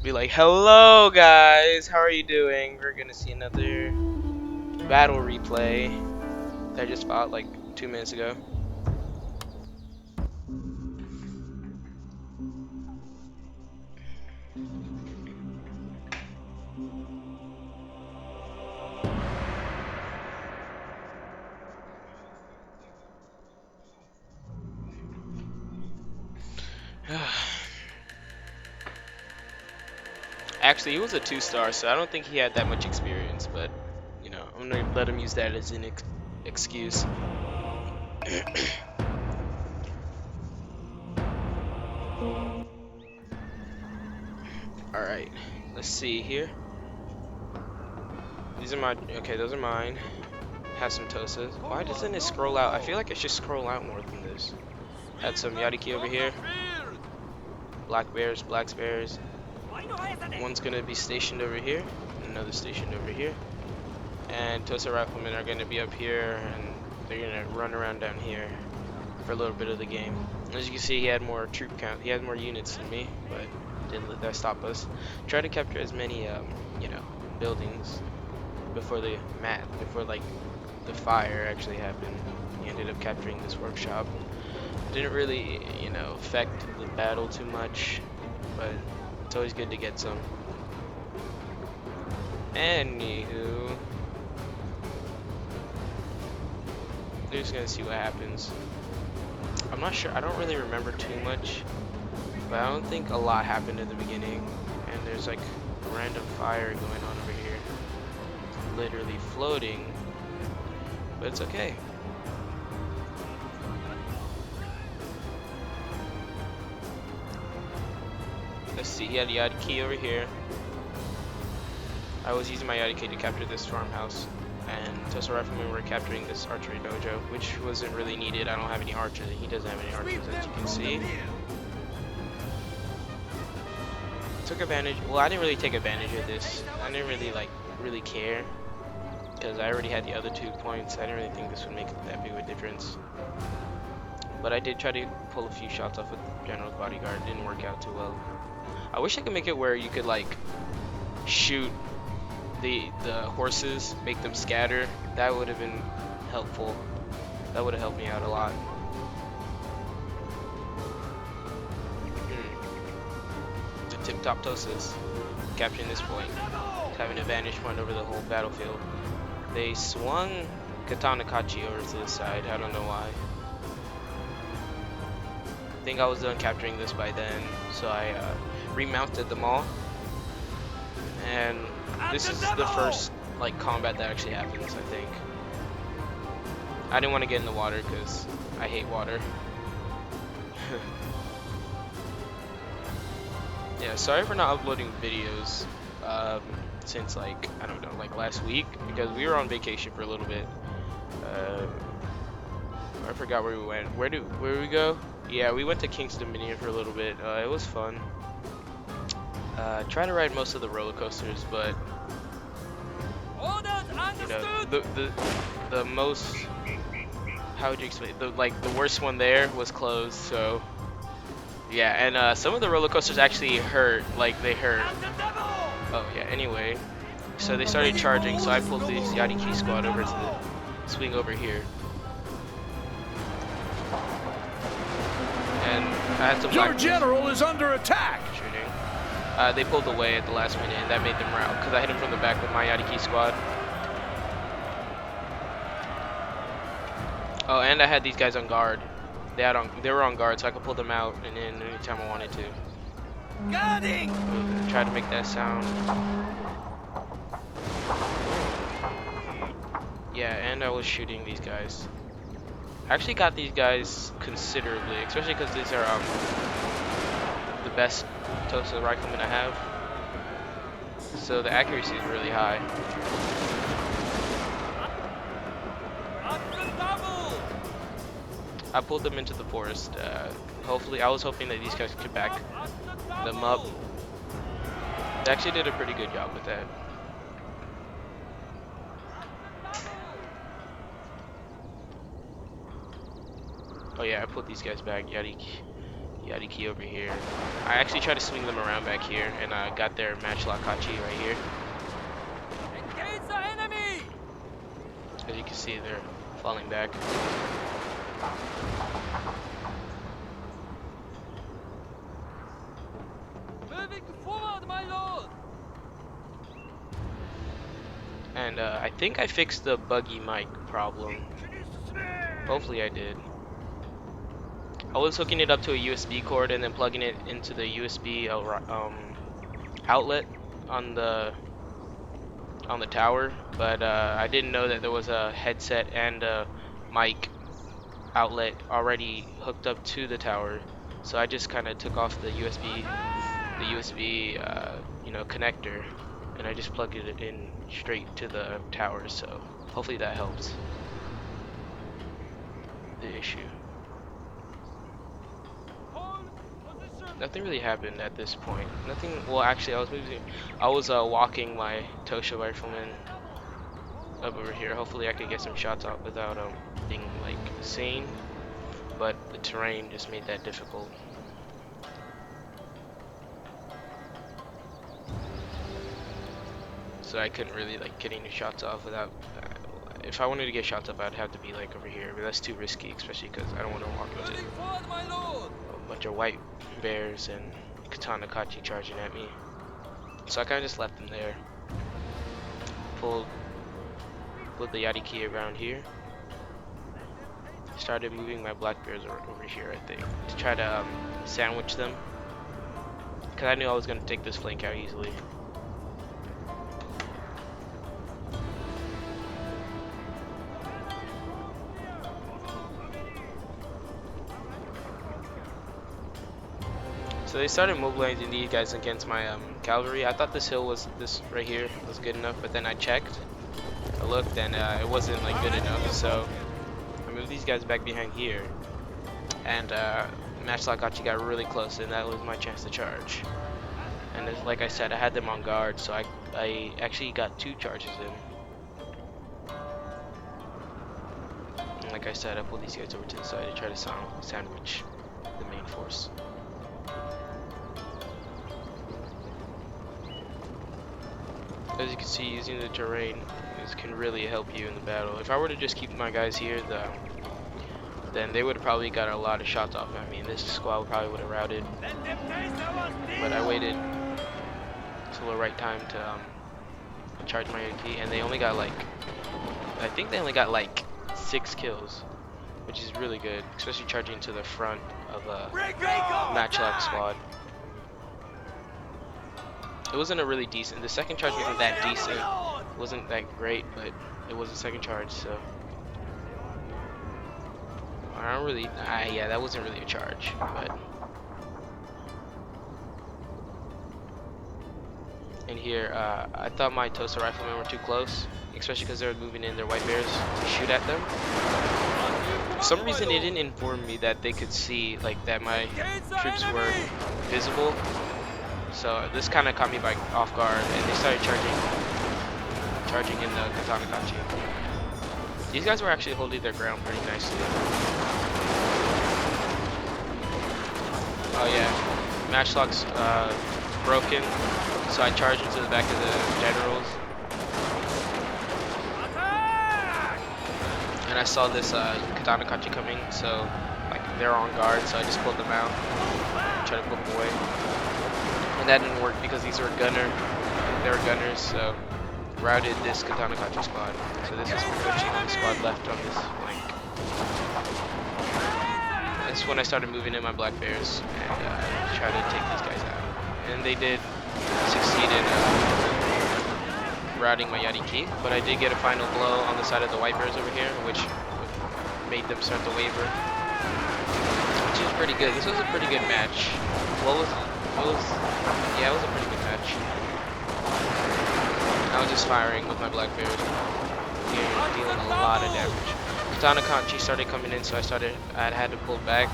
Be like, hello guys, how are you doing? We're gonna see another battle replay that I just fought like 2 minutes ago. Actually, he was a 2-star, so I don't think he had that much experience, but you know, I'm gonna let him use that as an excuse. Alright, let's see here. These are my, okay, those are mine. Have some Tosas. Why doesn't it scroll out? I feel like it should scroll out more than this. Had some Yariki over here. Black bears, black bears. One's gonna be stationed over here, another stationed over here. And Tosa riflemen are gonna be up here, and they're gonna run around down here for a little bit of the game. As you can see, he had more troop count, he had more units than me, but didn't let that stop us. Try to capture as many, you know, buildings before before like the fire actually happened. He ended up capturing this workshop. Didn't really, you know, affect the battle too much, but it's always good to get some. Anywho, we're just gonna see what happens. I'm not sure, I don't really remember too much, but I don't think a lot happened in the beginning. And there's like a random fire going on over here, literally floating, but it's okay. Let's see, he had a Yadiki over here. I was using my Yadiki to capture this farmhouse, and Tosa Riflemen were capturing this archery dojo, which wasn't really needed. I don't have any archers, he doesn't have any archers, as you can see. Took advantage, well, I didn't really take advantage of this. I didn't really care, because I already had the other 2 points. I didn't really think this would make that big of a difference. But I did try to pull a few shots off with General's bodyguard. It didn't work out too well. I wish I could make it where you could like shoot the horses, make them scatter. That would have been helpful. That would have helped me out a lot. The tip top Tosas capturing this point, having a vantage point over the whole battlefield. They swung Katana Kachi over to the side. I don't know why. I think I was done capturing this by then, so I remounted them all. And this is the first like combat that actually happens, I think. I didn't want to get in the water because I hate water. Yeah, sorry for not uploading videos since like, I don't know, like last week, because we were on vacation for a little bit. I forgot where we went. Where did we go? Yeah, we went to King's Dominion for a little bit. It was fun. Try to ride most of the roller coasters, but you know, the most, how would you explain, the worst one there was closed. So yeah, and some of the roller coasters actually hurt, like they hurt. Oh yeah, anyway, so they started charging, so I pulled this Yadiki squad over to the swing over here. And I had some Your general is under attack. Shooting. They pulled away at the last minute, and that made them rout because I hit them from the back with my Yadiki squad. Oh, and I had these guys on guard. They were on guard, so I could pull them out and in anytime I wanted to. Guarding. Try to make that sound. Yeah, and I was shooting these guys. I actually got these guys considerably, especially because these are the best Tosa riflemen I have. So the accuracy is really high. I pulled them into the forest. Hopefully, I was hoping that these guys could back them up. They actually did a pretty good job with that. Oh yeah, I put these guys back. Yadiki. Yadiki over here. I actually tried to swing them around back here, and I got their matchlock Hachi right here. Engage the enemy! As you can see, they're falling back. Moving forward, my lord! And I think I fixed the buggy mic problem. Hopefully I did. I was hooking it up to a USB cord and then plugging it into the USB outlet on the tower, but I didn't know that there was a headset and a mic outlet already hooked up to the tower. So I just kind of took off the USB connector, and I just plugged it in straight to the tower. So hopefully that helps the issue. Nothing really happened at this point. Nothing. Well, actually, I was walking my Tosha rifleman up over here. Hopefully, I could get some shots out without being like seen. But the terrain just made that difficult. So I couldn't really like get any shots off without. If I wanted to get shots up, I'd have to be like over here, but that's too risky, especially because I don't want to walk into a bunch of white bears and Katana Kachi charging at me. So I kind of just left them there. Pulled the Yariki around here. Started moving my black bears over here, I think, to try to sandwich them. Because I knew I was going to take this flank out easily. So they started mobilizing these guys against my cavalry. I thought this hill was right here was good enough, but then I checked, I looked, and it wasn't like good enough. So I moved these guys back behind here, and Matchlock Hachi got really close, and that was my chance to charge. And like I said, I had them on guard, so I actually got 2 charges in. And like I said, I pulled these guys over to the side to try to sandwich the main force. As you can see, using the terrain can really help you in the battle. If I were to just keep my guys here, then they would have probably got a lot of shots off at me, and this squad probably would have routed. But I waited till the right time to charge my AK, and they only got like, I think they only got like 6 kills, which is really good, especially charging to the front of a matchlock squad. It wasn't a really decent. The second charge wasn't that decent. It wasn't that great, but it was a second charge, so I don't really. Yeah, that wasn't really a charge, but. In here, I thought my Tosa riflemen were too close, especially because they were moving in their white bears to shoot at them. For some reason, it didn't inform me that they could see, like, that my troops were visible. So this kind of caught me off guard, and they started charging in the Katana Kachi. These guys were actually holding their ground pretty nicely. Oh yeah, matchlock's broken, so I charged into the back of the generals. And I saw this Katana Kachi coming, so like they're on guard, so I just pulled them out, tried to put them away. And that didn't work because these were they were gunners, so routed this Katana Kachi squad. So this is pretty much the squad left on this flank. That's when I started moving in my black bears and try to take these guys out. And they did succeed in routing my Yariki, but I did get a final blow on the side of the white bears over here, which made them start to waver. Which is pretty good. This was a pretty good match. Yeah, it was a pretty good match. I was just firing with my black bears, dealing a lot of damage. Katana Kachi started coming in, so I had to pull back.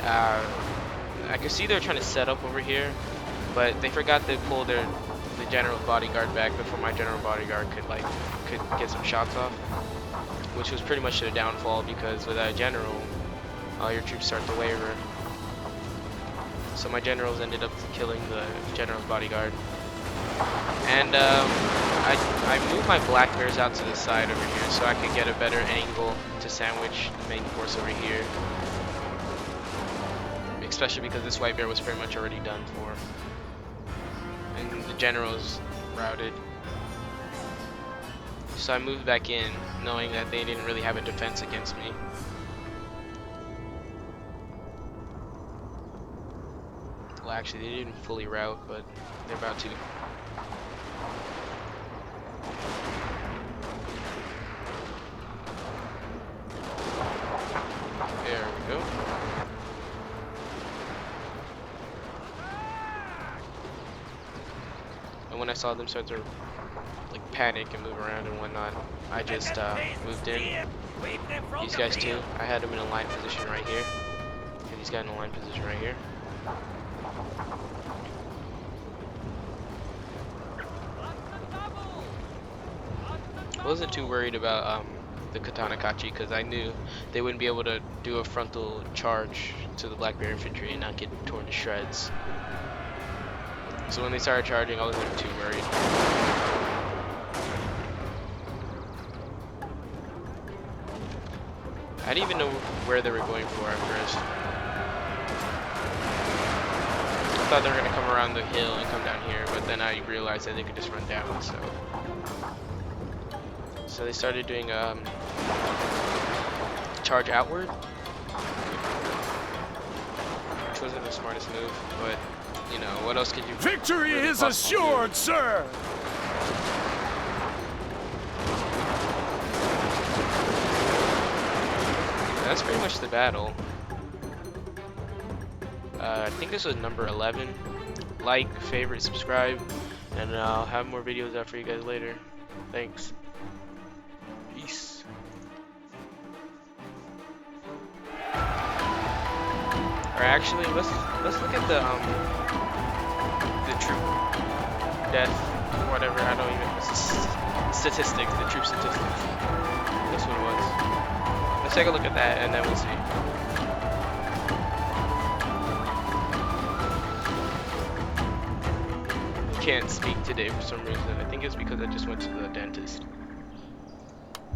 I could see they were trying to set up over here, but they forgot to pull the general bodyguard back before my general bodyguard could get some shots off, which was pretty much the downfall, because without a general, all your troops start to waver. So my generals ended up killing the general's bodyguard. And I moved my black bears out to the side over here so I could get a better angle to sandwich the main force over here. Especially because this white bear was pretty much already done for. And the general's routed. So I moved back in, knowing that they didn't really have a defense against me. Well, actually, they didn't fully rout, but they're about to. There we go. And when I saw them start to like panic and move around and whatnot, I just moved in. These guys too. I had them in a line position right here. And these guys in a line position right here. I wasn't too worried about the Katana Kachi because I knew they wouldn't be able to do a frontal charge to the Black Bear infantry and not get torn to shreds. So when they started charging, I wasn't too worried. I didn't even know where they were going for at first. I thought they were going to come around the hill and come down here, but then I realized that they could just run down, so they started doing charge outward, which wasn't the smartest move, but you know, what else could you do? Victory is assured, sir! That's pretty much the battle. I think this was number 11. Like, favorite, subscribe, and I'll have more videos out for you guys later. Thanks. Peace. Or actually, let's look at the troop death, whatever. I don't even statistics. The troop statistics. That's what it was. Let's take a look at that, and then we'll see. Can't speak today for some reason. I think it's because I just went to the dentist.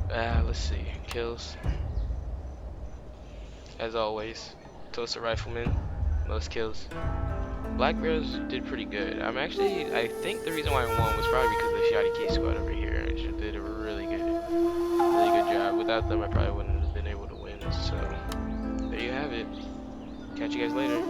Let's see. Kills. As always, Tosa Rifleman, most kills. Black Bears did pretty good. I think the reason why I won was probably because of the Shotty K squad over here. It just did a really good job. Without them, I probably wouldn't have been able to win. So, there you have it. Catch you guys later.